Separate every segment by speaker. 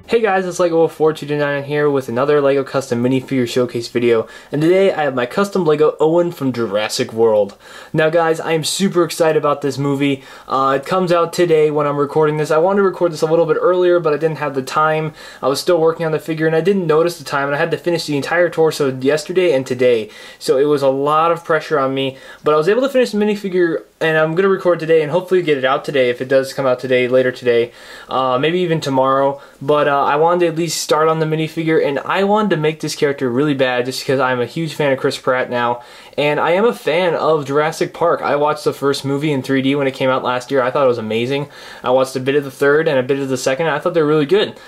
Speaker 1: Hey guys, it's LEGO4229 here with another LEGO Custom Minifigure Showcase video, and today I have my custom LEGO Owen from Jurassic World. Now guys, I am super excited about this movie. It comes out today when I'm recording this. I wanted to record this a little bit earlier, but I didn't have the time. I was still working on the figure and I didn't notice the time, and I had to finish the entire torso yesterday and today. So it was a lot of pressure on me, but I was able to finish the minifigure, and I'm going to record today and hopefully get it out today if it does come out today, later today, maybe even tomorrow. But I wanted to at least start on the minifigure, and I wanted to make this character really bad just because I'm a huge fan of Chris Pratt now, and I am a fan of Jurassic Park. I watched the first movie in 3D when it came out last year. I thought it was amazing. I watched a bit of the third and a bit of the second, and I thought they were really good.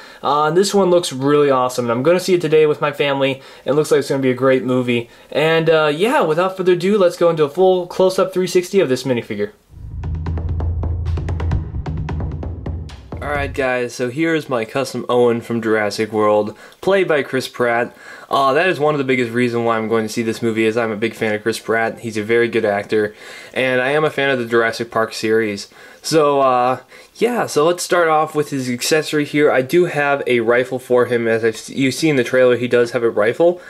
Speaker 1: This one looks really awesome, and I'm going to see it today with my family. It looks like it's going to be a great movie. And yeah, without further ado, let's go into a full close-up 360 of this minifigure. Alright guys, so here's my custom Owen from Jurassic World, played by Chris Pratt. That is one of the biggest reasons why I'm going to see this movie, is I'm a big fan of Chris Pratt. He's a very good actor, and I am a fan of the Jurassic Park series. So, yeah, so let's start off with his accessory here. I do have a rifle for him. As you see in the trailer, he does have a rifle.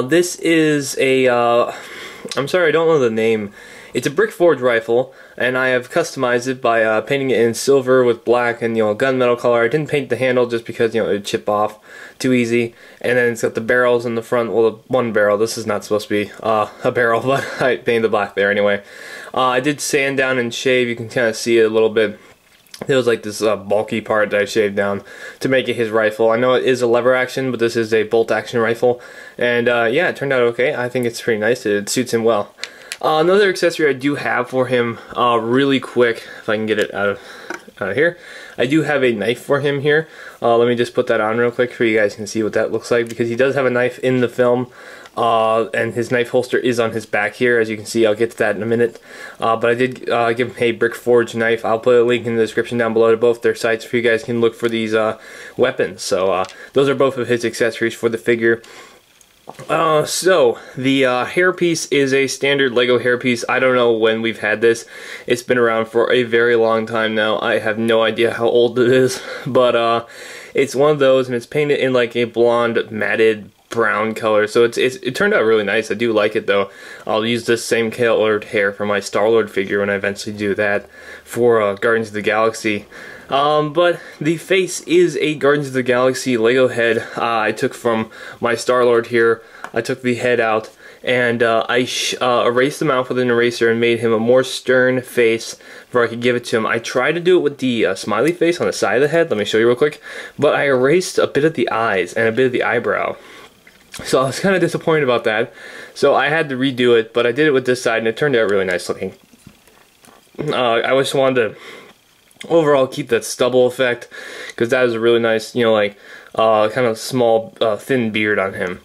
Speaker 1: This is a, I'm sorry, I don't know the name. It's a brick forged rifle, and I have customized it by painting it in silver with black and, gunmetal color. I didn't paint the handle just because, it would chip off too easy. And then it's got the barrels in the front. Well, the one barrel. This is not supposed to be a barrel, but I painted the black there anyway. I did sand down and shave. You can kind of see it a little bit. There was like this bulky part that I shaved down to make it his rifle. I know it is a lever action, but this is a bolt action rifle. And yeah, it turned out okay. I think it's pretty nice. It suits him well. Another accessory I do have for him, really quick, if I can get it out of here. I do have a knife for him here. Let me just put that on real quick so you guys can see what that looks like, because he does have a knife in the film, and his knife holster is on his back here. As you can see, I'll get to that in a minute. But I did give him a brick forged knife. I'll put a link in the description down below to both their sites so you guys can look for these weapons. So those are both of his accessories for the figure. So the hairpiece is a standard LEGO hairpiece. I don't know when we've had this. It's been around for a very long time now. I have no idea how old it is, but it's one of those, and it's painted in like a blonde matted brown color. So it turned out really nice. I do like it though. I'll use this same colored hair for my Star-Lord figure when I eventually do that for Guardians of the Galaxy. But the face is a Guardians of the Galaxy Lego head I took from my Star-Lord here. I took the head out, and I erased the mouth with an eraser and made him a more stern face before I could give it to him. I tried to do it with the smiley face on the side of the head. Let me show you real quick. But I erased a bit of the eyes and a bit of the eyebrow. So I was kind of disappointed about that. So I had to redo it, but I did it with this side, and it turned out really nice looking. I just wanted to overall keep that stubble effect, because that is a really nice, kind of small, thin beard on him.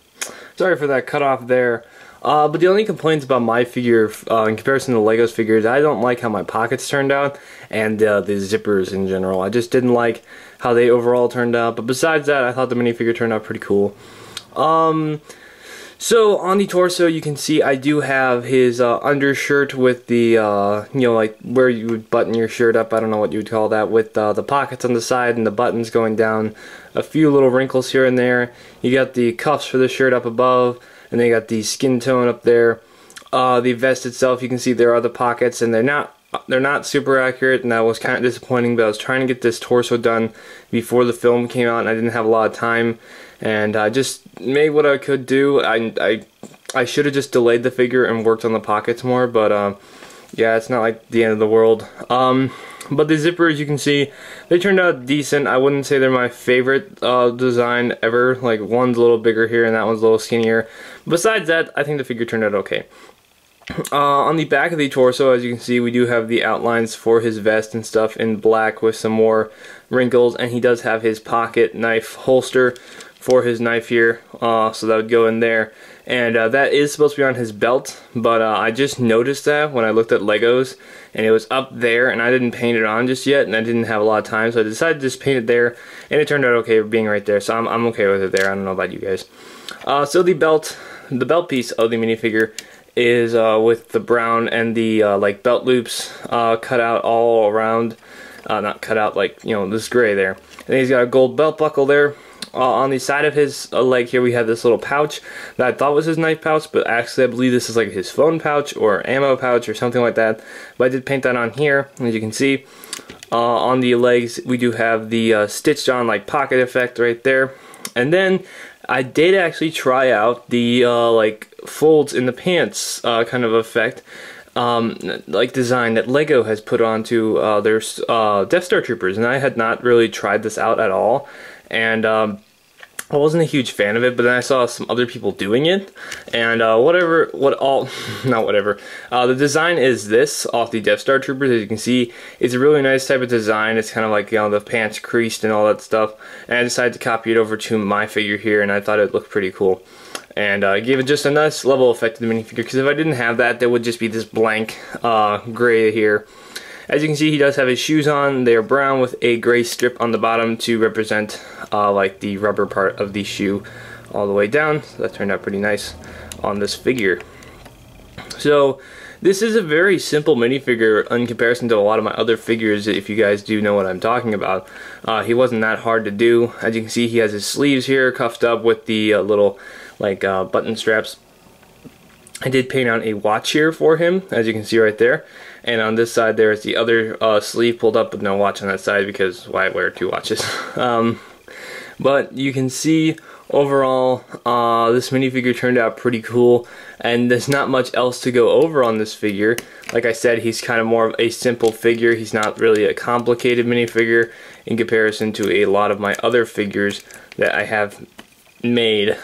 Speaker 1: Sorry for that cut off there. But the only complaints about my figure in comparison to Lego's figures, I don't like how my pockets turned out, and the zippers in general. I just didn't like how they overall turned out. But besides that, I thought the minifigure turned out pretty cool. So on the torso, you can see I do have his undershirt with the, like where you would button your shirt up. I don't know what you would call that, with the pockets on the side and the buttons going down. A few little wrinkles here and there. You got the cuffs for the shirt up above, and then you got the skin tone up there. The vest itself, you can see there are the pockets, and they're not super accurate, and that was kind of disappointing. But I was trying to get this torso done before the film came out, and I didn't have a lot of time. And I just made what I could do. I should have just delayed the figure and worked on the pockets more, but yeah, it's not like the end of the world. But the zippers, you can see, they turned out decent. I wouldn't say they're my favorite design ever. Like, one's a little bigger here and that one's a little skinnier. Besides that, I think the figure turned out okay. On the back of the torso, as you can see, we do have the outlines for his vest and stuff in black with some more wrinkles, and he does have his pocket knife holster for his knife here, so that would go in there, and that is supposed to be on his belt, but I just noticed that when I looked at Legos, and it was up there, and I didn't paint it on just yet, and I didn't have a lot of time, so I decided to just paint it there, and it turned out okay being right there, so I'm okay with it there. I don't know about you guys. So the belt piece of the minifigure is with the brown and the like belt loops cut out all around. not cut out like, you know, this gray there. And he's got a gold belt buckle there. On the side of his leg here, we have this little pouch that I thought was his knife pouch, but actually I believe this is like his phone pouch or ammo pouch or something like that. But I did paint that on here, as you can see. On the legs, we do have the stitched on like pocket effect right there. And then I did actually try out the like folds in the pants kind of effect. Like design that Lego has put onto their Death Star Troopers, and I had not really tried this out at all, and I wasn't a huge fan of it, but then I saw some other people doing it, and the design is this off the Death Star Troopers. As you can see, it's a really nice type of design. It's kind of like, you know, the pants creased and all that stuff, and I decided to copy it over to my figure here, and I thought it looked pretty cool. And gave it just a nice level effect to the minifigure, because if I didn't have that, there would just be this blank gray here. As you can see, he does have his shoes on. They are brown with a gray strip on the bottom to represent like the rubber part of the shoe all the way down. So that turned out pretty nice on this figure. So this is a very simple minifigure in comparison to a lot of my other figures, if you guys do know what I'm talking about. He wasn't that hard to do. As you can see, he has his sleeves here cuffed up with the little like button straps. I did paint on a watch here for him, as you can see right there. And on this side there is the other sleeve pulled up with no watch on that side, because why wear two watches? But you can see overall this minifigure turned out pretty cool, and there's not much else to go over on this figure. Like I said, he's kind of more of a simple figure. He's not really a complicated minifigure in comparison to a lot of my other figures that I have made.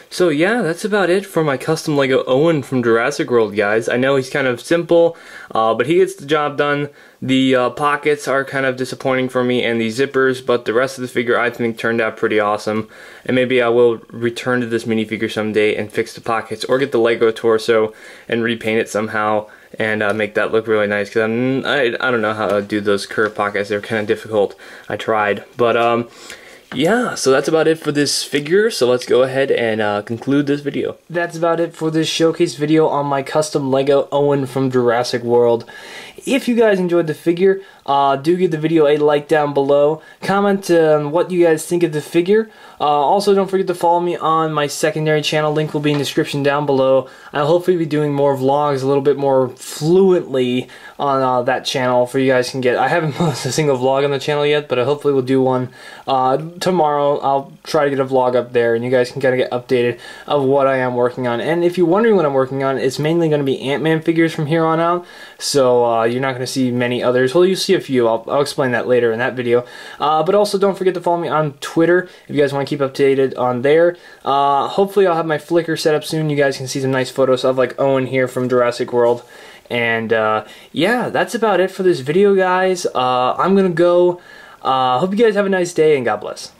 Speaker 1: So yeah, that's about it for my custom Lego Owen from Jurassic World, guys. I know he's kind of simple, but he gets the job done. The pockets are kind of disappointing for me, and the zippers, but the rest of the figure I think turned out pretty awesome. And maybe I will return to this minifigure someday and fix the pockets, or get the Lego torso and repaint it somehow and make that look really nice, because I don't know how to do those curved pockets. They're kind of difficult. I tried, but yeah, so that's about it for this figure, so let's go ahead and conclude this video. That's about it for this showcase video on my custom Lego Owen from Jurassic World. If you guys enjoyed the figure, do give the video a like down below. Comment what you guys think of the figure. Also, don't forget to follow me on my secondary channel. Link will be in the description down below. I'll hopefully be doing more vlogs a little bit more fluently on that channel for you guys can get. I haven't posted a single vlog on the channel yet, but I hopefully will do one tomorrow. I'll try to get a vlog up there, and you guys can kind of get updated of what I am working on. And if you're wondering what I'm working on, it's mainly going to be Ant-Man figures from here on out. So you're not going to see many others. Well, you'll see a few. I'll explain that later in that video. But also, don't forget to follow me on Twitter if you guys want to keep updated on there. Hopefully, I'll have my Flickr set up soon. You guys can see some nice photos of like Owen here from Jurassic World. And yeah, that's about it for this video, guys. I'm gonna go. Hope you guys have a nice day, and God bless.